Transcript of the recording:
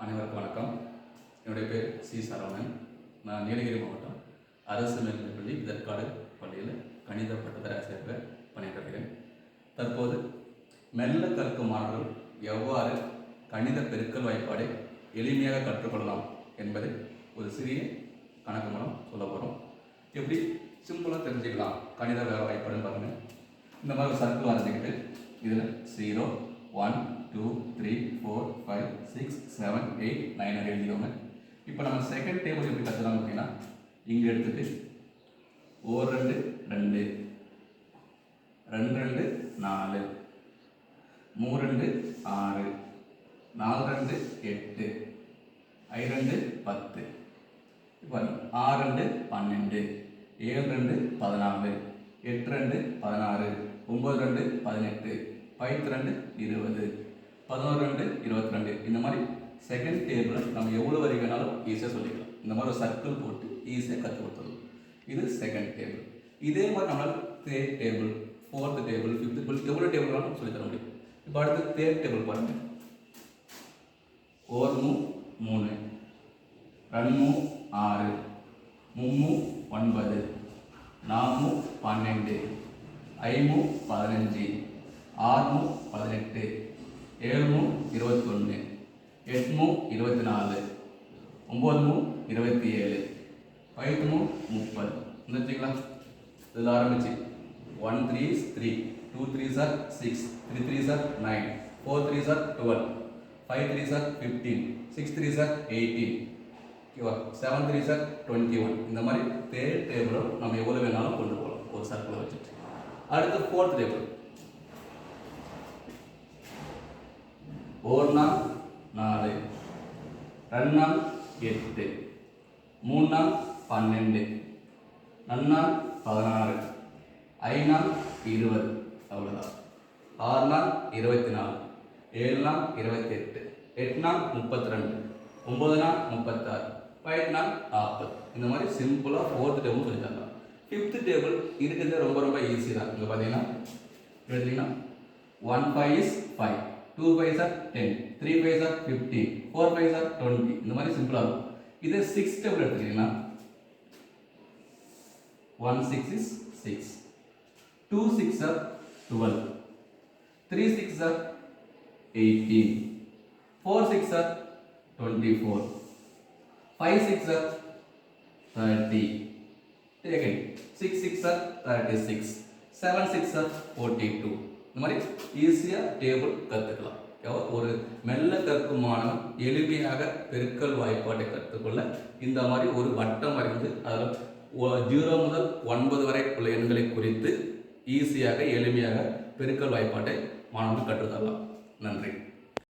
அனைவருக்கும் வணக்கம். என்னுடைய பேர் சி சரவணன். நான் நீலகிரி மாவட்டம் அரசு மேல்நிலைப்பள்ளி இதற்காடு பள்ளியில் கணித பட்டதாரி ஆசிரியராக பணியாற்றுகிறேன். தற்போது மெல்ல கற்கும் மாணவர்கள் எவ்வாறு கணித பெருக்கல் வாய்ப்பாடை எளிமையாக கற்றுக்கொள்ளலாம் என்பதை ஒரு சிறிய கணக்கு மூலம் சொல்ல போகிறோம். எப்படி சிம்பிளாக தெரிஞ்சுக்கலாம் கணித வாய்ப்பாடுன்னு பாருங்கள். இந்த மாதிரி ஒரு சர்க்கிள் வரைஞ்சிக்கிட்டு இதில் 0, 1, 2, 3, 4, 5, 6, 7, 8, 9 எழுதிக்கோங்க. இப்போ நம்ம செகண்ட் டேபிள் எப்படி கற்றுக்கலாம் அப்படின்னா இங்கே எடுத்துட்டு 1 2 2 2 2 4 3 2 6 4 2 8 5 2 10 இப்போ 6 2 12 7 2 14 8 2 16 9 2 18 5 2 20 11 2 22 இந்த மாதிரி செகண்ட் டேபிள் நம்ம எவ்வளோ வரை வேணாலும் ஈஸியாக சொல்லிக்கலாம். இந்த மாதிரி ஒரு சர்க்கிள் போட்டு ஈஸியாக கற்றுக் கொடுத்துடலாம். இது செகண்ட் டேபிள். இதே மாதிரி நம்மளால் third table, fourth table, fifth table எவ்வளோ டேபிள் வேணாலும் சொல்லித்தர முடியும். இப்போ அடுத்து தேர்ட் டேபிள் பாருங்கள். 1 மூ 3 2 மூ 6 3 மூ 9 4 மூ 12 5 மூ 15 6 மூ 18 7 மூ 21 8 மூ 24 9 மூ 27 5 மூ 30 வந்துச்சுங்களா? இதில் ஆரம்பிச்சு 1 3s 3 2 3s are 6 3 3s are 9 4 3s are 12 5 3s are 15 6 3s are 18 ஓகேவா? 7 3s are 21 இந்த மாதிரி தேர்ட் டேபிளும் நம்ம எவ்வளோ வேணாலும் கொண்டு போகலாம் ஒரு சர்க்கிளை வச்சுட்டு. அடுத்து ஃபோர்த் டேபிள் 1 நாள் 4 2 நாள் 8 3 நாள் 12 4 நாள் 16 5 நாள் 20 அவ்வளோதான். 6 நாள் 24 7 நாள் 28 8 நாள் 32 9 நாள் 36 5 நாள் 40 இந்த மாதிரி சிம்பிளாக ஃபோர்த் டேபிள் சொல்லி தரலாம். ஃபிஃப்த் டேபிள் இருக்கிறது ரொம்ப ரொம்ப ஈஸி தான். இங்கே பார்த்தீங்கன்னா எடுத்தீங்கன்னா 1 5 is 5 2 5s are 10 3 5s are 15 4 5s are 20 இந்த மாதிரி சிம்பிளாக இருக்கும். இதே 6 டேபிள் எடுத்துக்கிட்டீங்கன்னா 1 6 is 6 2 6 are 12 3 6 are 18 4 6 are 24 5 6 are 30 again 6 6 are 36 7 6 are 42 இந்த மாதிரி ஈஸியாக டேபிள் கற்றுக்கலாம். ஒரு மெல்ல கற்கும் மாணவன் எளிமையாக பெருக்கல் வாய்ப்பாட்டை கற்றுக்கொள்ள இந்த மாதிரி ஒரு வட்டம் வரைந்து அதில் 0 முதல் 9 வரை உள்ள எண்களை குறித்து ஈஸியாக எளிமையாக பெருக்கல் வாய்ப்பாட்டை மாணவன் கற்றுத்தரலாம். நன்றி.